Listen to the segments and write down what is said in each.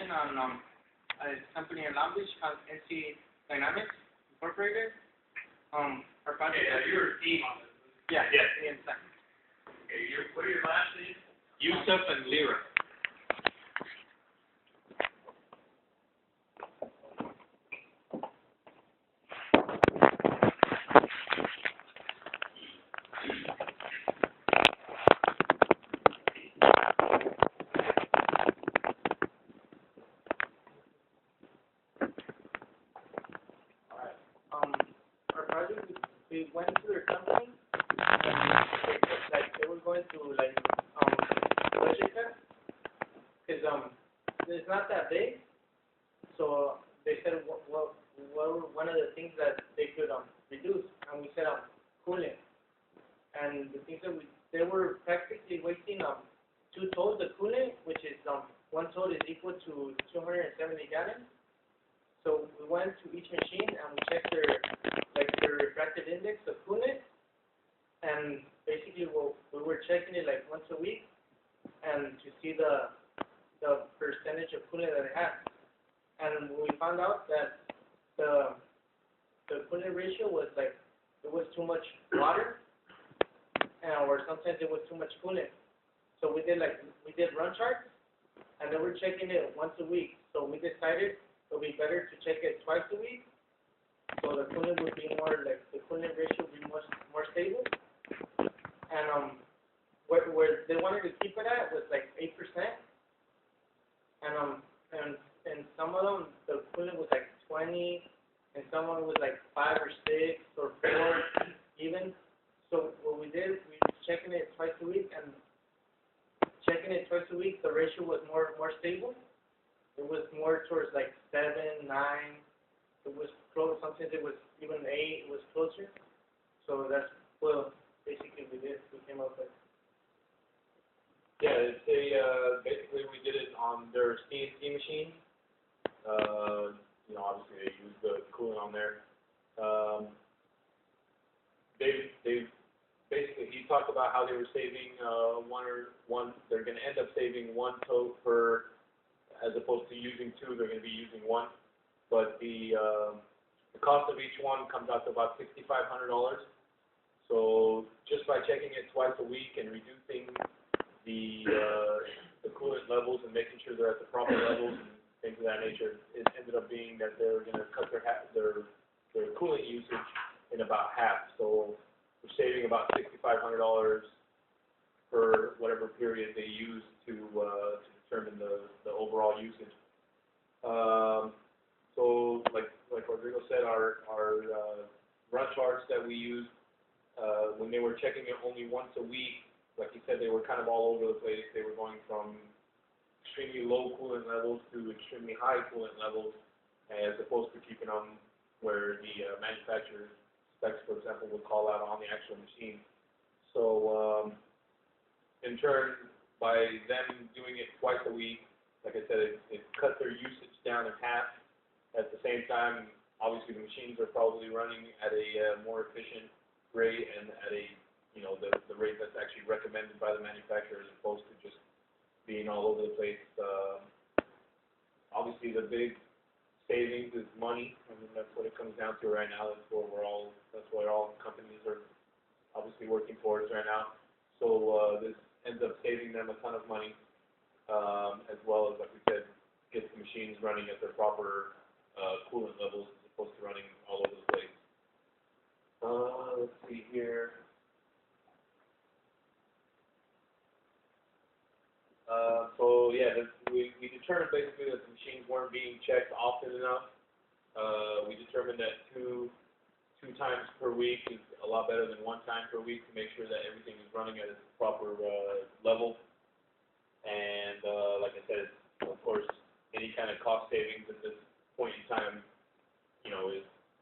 information on a company in Long Beach called NC Dynamics Incorporated. Our project. Yeah, you're a team on this. Yeah. Yeah. Me and Zak. Okay, what are your last names? Yusuf and Lira. Our project, we went to their company, they were going to budget cut, because it's not that big, so they said what were one of the things that they could reduce, and we said cooling, and the things that they were practically wasting 2 totes of coolant, which is 1 tote is equal to 270 gallons. So we went to each machine and we checked their refractive index of coolant, and basically we were checking it like once a week, and to see the percentage of coolant that it had. And we found out that the coolant ratio was it was too much water, or sometimes it was too much coolant. So we did run charts, and then we're checking it once a week. So we decided it would be better to check it twice a week, so the coolant would be more the coolant ratio would be more stable. And where they wanted to keep it at was 8%, and some of them the coolant was 20, and some of them was 5 or 6 or 4 even. So what we did, we were checking it twice a week, and checking it twice a week, the ratio was more stable. It was more towards 7, 9. It was close. Sometimes it was even 8. It was closer. So that's what basically we did. We came up with. Yeah, basically we did it on their CNC machine. Obviously they used the coolant on there. They basically, he talked about how they were saving they're going to end up saving 1 tote per. As opposed to using 2, they're going to be using 1. But the cost of each one comes out to about $6,500. So just by checking it twice a week and reducing the coolant levels and making sure they're at the proper levels and things of that nature, it ended up being that they were going to cut their coolant usage in about half. So we're saving about $6,500 per whatever period they use to determine the overall usage. So like Rodrigo said, our run charts that we used, when they were checking it only once a week, like he said, they were kind of all over the place. They were going from extremely low coolant levels to extremely high coolant levels, as opposed to keeping them where the manufacturer's specs, for example, would call out on the actual machine. So in turn, by them doing it twice a week, like I said, it cut their usage down in half. At the same time, obviously the machines are probably running at a more efficient rate and at the rate that's actually recommended by the manufacturer, as opposed to just being all over the place. Obviously the big savings is money. I mean, that's what it comes down to right now. That's what all companies are obviously working towards right now. So this ends up saving them a ton of money, as well as, like we said, get the machines running at their proper coolant levels as opposed to running all over the place. Let's see here. So yeah, we determined basically that the machines weren't being checked often enough. We determined that two times per week is a lot better than 1 time per week to make sure that everything is running at its proper level. And like I said, of course, any kind of cost savings at this point in time,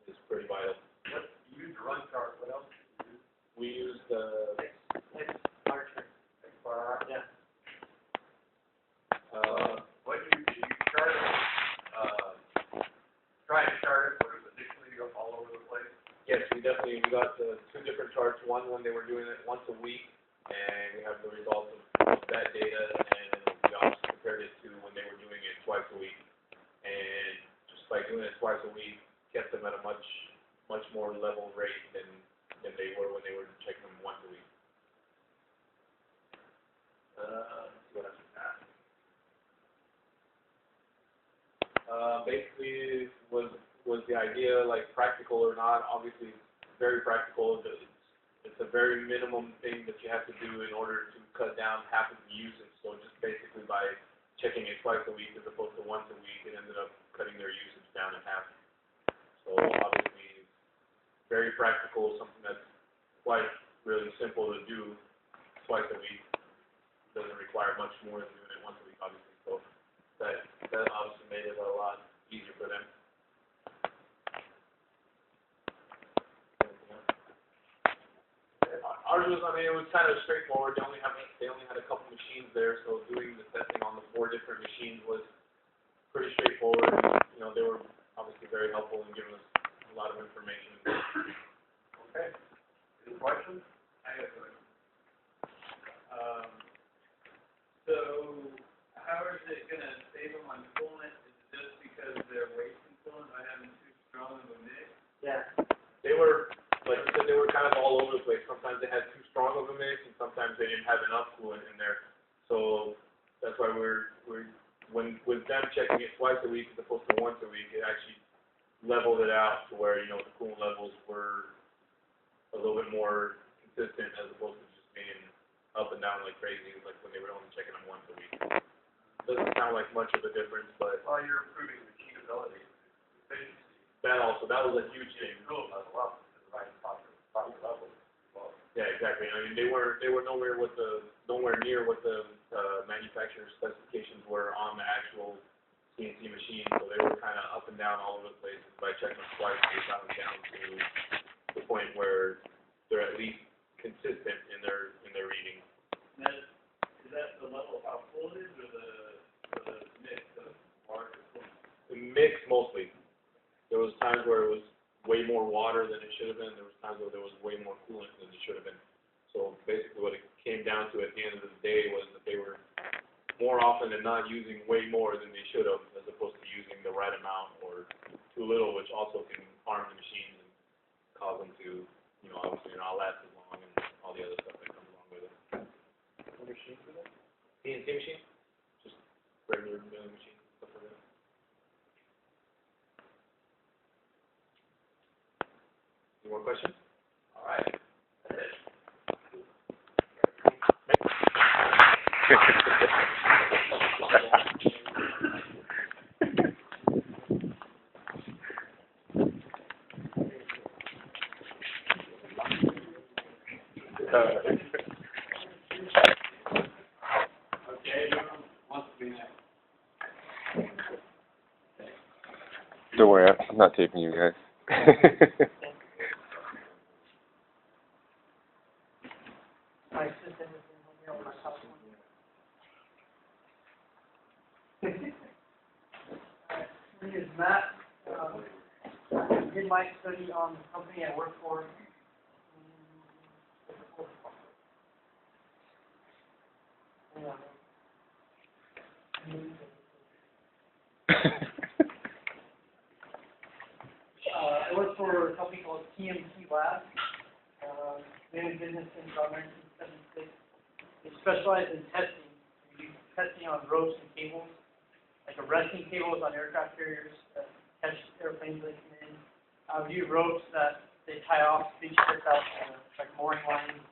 is pretty vital. What you used run chart? What else did you use? We used XR chart. XR. Yeah. What did you chart it? Try to chart it. What was initially to go all over the place? Yes, we got 2 different charts. One when they were doing it once a week, and we have the results of that data, and we also compared it to when when they were doing it twice a week. And just by doing it twice a week, kept them at a much more level rate than they were when they were checking them once a week. What else is that? Basically, was the idea like practical or not? Obviously, very practical. It's a very minimum thing that you have to do in order to cut down half of the usage. So just basically by checking it twice a week as opposed to once a week, it ended up cutting their usage down in half. So obviously, very practical, something that's quite really simple to do twice a week. Doesn't require much more than doing it once a week, obviously. So that obviously made it a lot easier for them. Ours was, I mean, it was kind of straightforward. They only had a couple machines there, so doing the testing on the 4 different machines was pretty straightforward. You know, they were obviously very helpful in giving us a lot of information. Okay. Any questions? I have a question. So how is it going to save them on coolant? Is it just because they're wasting coolant by having too strong of a mix? Yeah. They were, like you said, they were kind of all over the place. Sometimes they had too strong of a mix, and sometimes they didn't have enough coolant in there. So that's why when with them checking it twice a week as opposed to once a week, it actually leveled it out to where, you know, the coolant levels were a little bit more consistent as opposed to just being up and down like crazy, like when they were only checking them once a week. Doesn't sound like much of a difference, but Well, you're improving the repeatability, efficiency. that was a huge thing. Cool, as well, to the right proper level. Well, Yeah, exactly. I mean, they were nowhere near what the manufacturer's specifications were on the actual CNC machine, so they were kind of up and down all over the place. By checking them twice, they got them down to the point where they're at least consistent in their reading. Now, is that the level of how full it is, or the mix of water and coolant? The mix mostly. There was times where it was way more water than it should have been. There was times where there was way more coolant than it should have been. So basically what it came down to at the end of the day was that they were more often than not using way more than they should have, as opposed to using the right amount or too little, which also can harm the machines and cause them to, you know, obviously not last as long and all the other stuff that comes along with it. What machine for that? CNC machine? Just regular milling machine, stuff like that. Any more questions? all right. That's it. Okay, everyone wants to be next. Don't worry, I'm not taping you guys. My assistant is in here on my house. My name is Matt. I did my study on the company I work for. I work for a company called TMT Labs. Been in business since about 1976. They specialize in testing. We do testing on ropes and cables, like arresting cables on aircraft carriers that catch airplanes that come in. We do ropes that they tie off big ships out, like mooring lines.